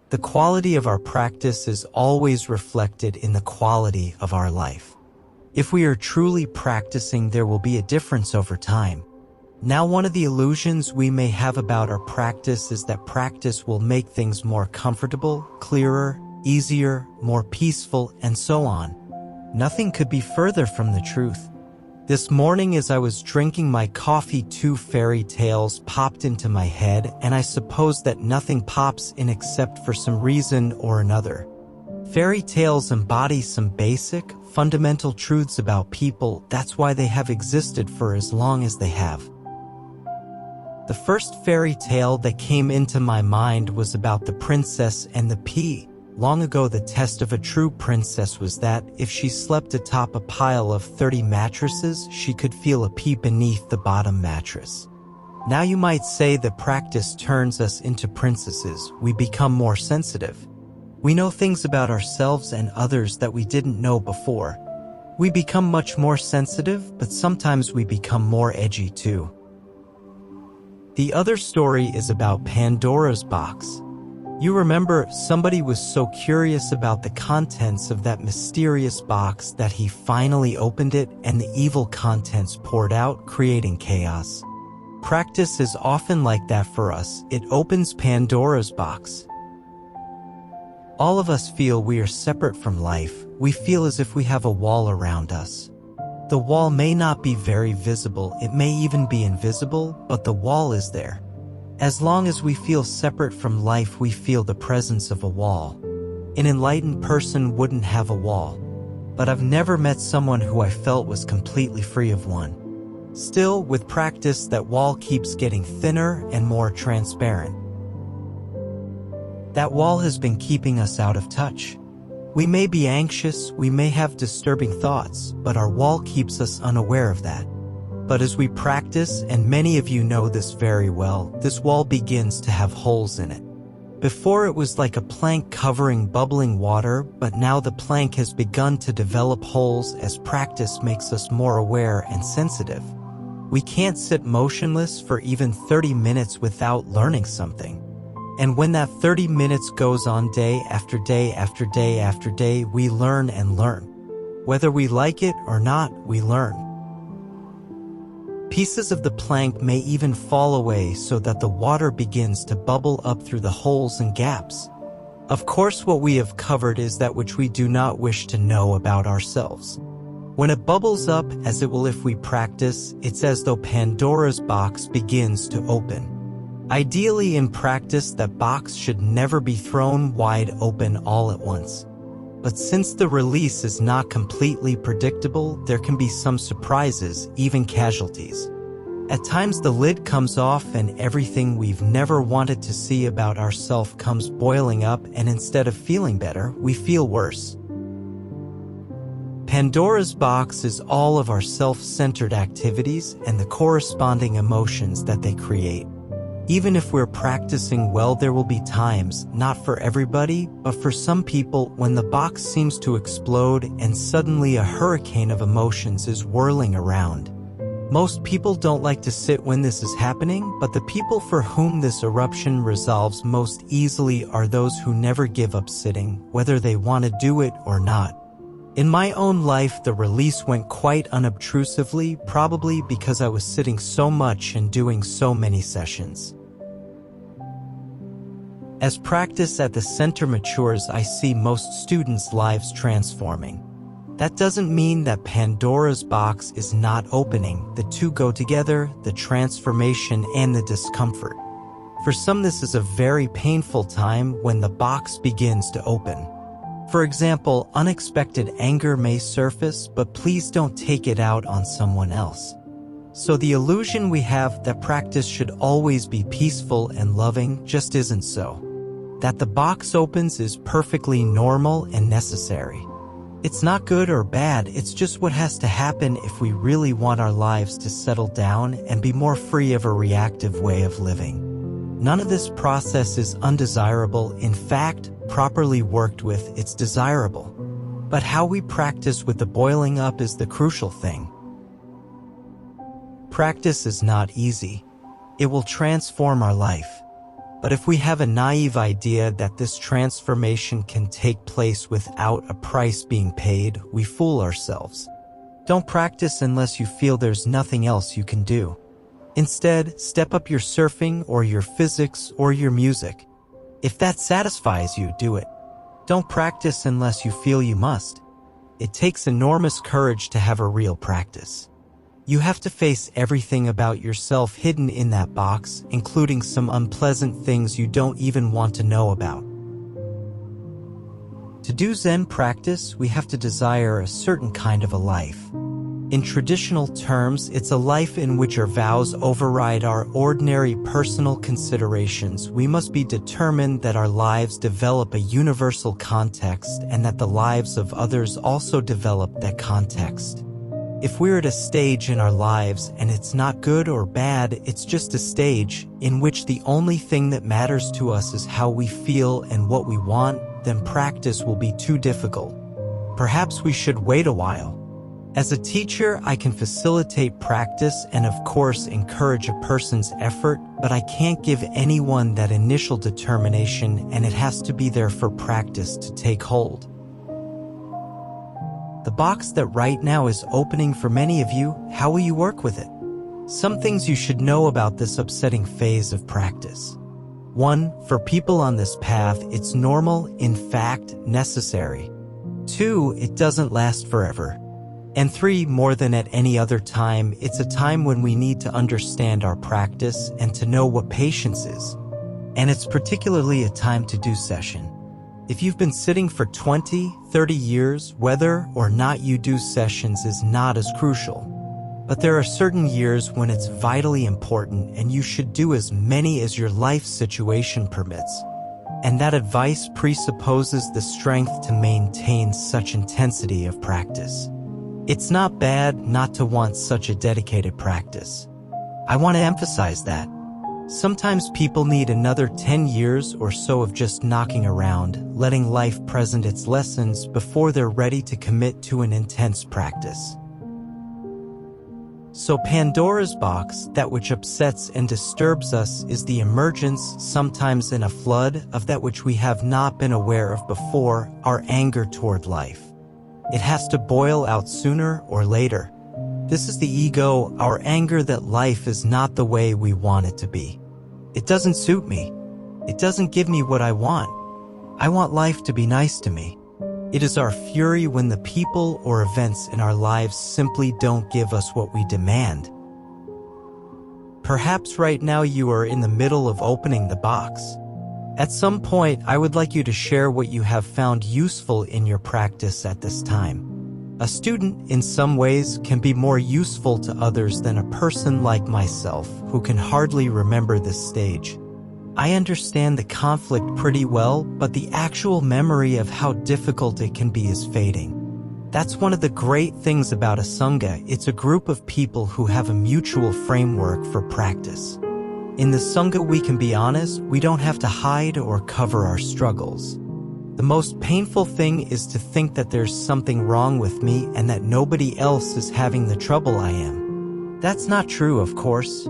The quality of our practice is always reflected in the quality of our life. If we are truly practicing, there will be a difference over time. Now, one of the illusions we may have about our practice is that practice will make things more comfortable, clearer, easier, more peaceful, and so on. Nothing could be further from the truth. This morning, as I was drinking my coffee, two fairy tales popped into my head, and I suppose that nothing pops in except for some reason or another. Fairy tales embody some basic, fundamental truths about people. That's why they have existed for as long as they have. The first fairy tale that came into my mind was about the princess and the pea. Long ago, the test of a true princess was that if she slept atop a pile of 30 mattresses, she could feel a pea beneath the bottom mattress. Now you might say that practice turns us into princesses. We become more sensitive. We know things about ourselves and others that we didn't know before. We become much more sensitive, but sometimes we become more edgy too. The other story is about Pandora's box. You remember, somebody was so curious about the contents of that mysterious box that he finally opened it and the evil contents poured out, creating chaos. Practice is often like that for us. It opens Pandora's box. All of us feel we are separate from life. We feel as if we have a wall around us. The wall may not be very visible, it may even be invisible, but the wall is there. As long as we feel separate from life, we feel the presence of a wall. An enlightened person wouldn't have a wall, but I've never met someone who I felt was completely free of one. Still, with practice, that wall keeps getting thinner and more transparent. That wall has been keeping us out of touch. We may be anxious, we may have disturbing thoughts, but our wall keeps us unaware of that. But as we practice, and many of you know this very well, this wall begins to have holes in it. Before it was like a plank covering bubbling water, but now the plank has begun to develop holes as practice makes us more aware and sensitive. We can't sit motionless for even 30 minutes without learning something. And when that 30 minutes goes on day after day after day after day, we learn and learn. Whether we like it or not, we learn. Pieces of the plank may even fall away so that the water begins to bubble up through the holes and gaps. Of course, what we have covered is that which we do not wish to know about ourselves. When it bubbles up, as it will if we practice, it's as though Pandora's box begins to open. Ideally, in practice, that box should never be thrown wide open all at once. But since the release is not completely predictable, there can be some surprises, even casualties. At times the lid comes off and everything we've never wanted to see about ourselves comes boiling up, and instead of feeling better, we feel worse. Pandora's box is all of our self-centered activities and the corresponding emotions that they create. Even if we're practicing well, there will be times, not for everybody, but for some people, when the box seems to explode and suddenly a hurricane of emotions is whirling around. Most people don't like to sit when this is happening, but the people for whom this eruption resolves most easily are those who never give up sitting, whether they want to do it or not. In my own life, the release went quite unobtrusively, probably because I was sitting so much and doing so many sessions. As practice at the center matures, I see most students' lives transforming. That doesn't mean that Pandora's box is not opening. The two go together, the transformation and the discomfort. For some, this is a very painful time when the box begins to open. For example, unexpected anger may surface, but please don't take it out on someone else. So the illusion we have that practice should always be peaceful and loving just isn't so. That the box opens is perfectly normal and necessary. It's not good or bad, it's just what has to happen if we really want our lives to settle down and be more free of a reactive way of living. None of this process is undesirable. In fact, properly worked with, it's desirable. But how we practice with the boiling up is the crucial thing. Practice is not easy. It will transform our life. But if we have a naive idea that this transformation can take place without a price being paid, we fool ourselves. Don't practice unless you feel there's nothing else you can do. Instead, step up your surfing or your physics or your music. If that satisfies you, do it. Don't practice unless you feel you must. It takes enormous courage to have a real practice. You have to face everything about yourself hidden in that box, including some unpleasant things you don't even want to know about. To do Zen practice, we have to desire a certain kind of a life. In traditional terms, it's a life in which our vows override our ordinary personal considerations. We must be determined that our lives develop a universal context and that the lives of others also develop that context. If we're at a stage in our lives and it's not good or bad, it's just a stage in which the only thing that matters to us is how we feel and what we want, then practice will be too difficult. Perhaps we should wait a while. As a teacher, I can facilitate practice and of course encourage a person's effort, but I can't give anyone that initial determination, and it has to be there for practice to take hold. The box that right now is opening for many of you, how will you work with it? Some things you should know about this upsetting phase of practice. 1. For people on this path, it's normal, in fact, necessary. 2. It doesn't last forever. And 3, more than at any other time, it's a time when we need to understand our practice and to know what patience is. And it's particularly a time to do session. If you've been sitting for 20, 30 years, whether or not you do sessions is not as crucial. But there are certain years when it's vitally important and you should do as many as your life situation permits. And that advice presupposes the strength to maintain such intensity of practice. It's not bad not to want such a dedicated practice. I want to emphasize that. Sometimes people need another 10 years or so of just knocking around, letting life present its lessons before they're ready to commit to an intense practice. So Pandora's box, that which upsets and disturbs us, is the emergence, sometimes in a flood, of that which we have not been aware of before, our anger toward life. It has to boil out sooner or later. This is the ego, our anger that life is not the way we want it to be. It doesn't suit me. It doesn't give me what I want. I want life to be nice to me. It is our fury when the people or events in our lives simply don't give us what we demand. Perhaps right now you are in the middle of opening the box. At some point, I would like you to share what you have found useful in your practice at this time. A student, in some ways, can be more useful to others than a person like myself, who can hardly remember this stage. I understand the conflict pretty well, but the actual memory of how difficult it can be is fading. That's one of the great things about a sangha. It's a group of people who have a mutual framework for practice. In the sangha, we can be honest. We don't have to hide or cover our struggles. The most painful thing is to think that there's something wrong with me and that nobody else is having the trouble I am. That's not true, of course.